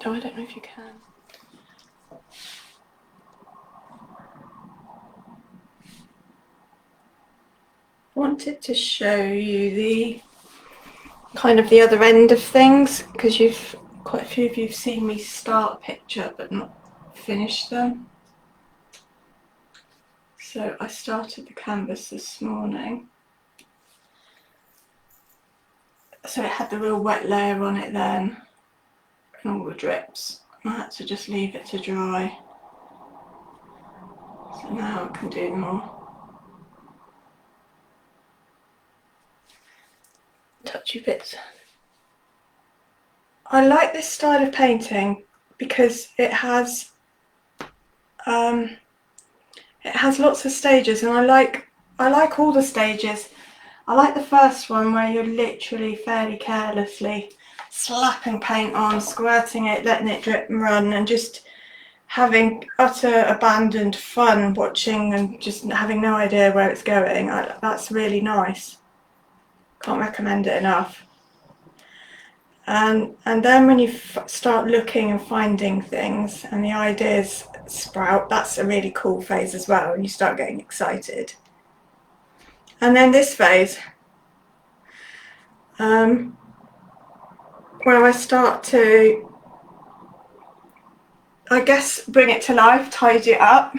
Oh, I don't know if you can. I wanted to show you the kind of the other end of things, because quite a few of you have seen me start a picture but not finish them. So I started the canvas this morning. So it had the real wet layer on it then, and all the drips. I had to just leave it to dry. So now I can do more touchy bits. I like this style of painting because it has lots of stages, and I like all the stages. I like the first one where you're literally fairly carelessly slapping paint on, squirting it, letting it drip and run, and just having utter abandoned fun watching and just having no idea where it's going. That's really nice. Can't recommend it enough. And then when you start looking and finding things and the ideas sprout, that's a really cool phase as well, and you start getting excited. And then this phase, where I start to, I guess, bring it to life, tidy it up.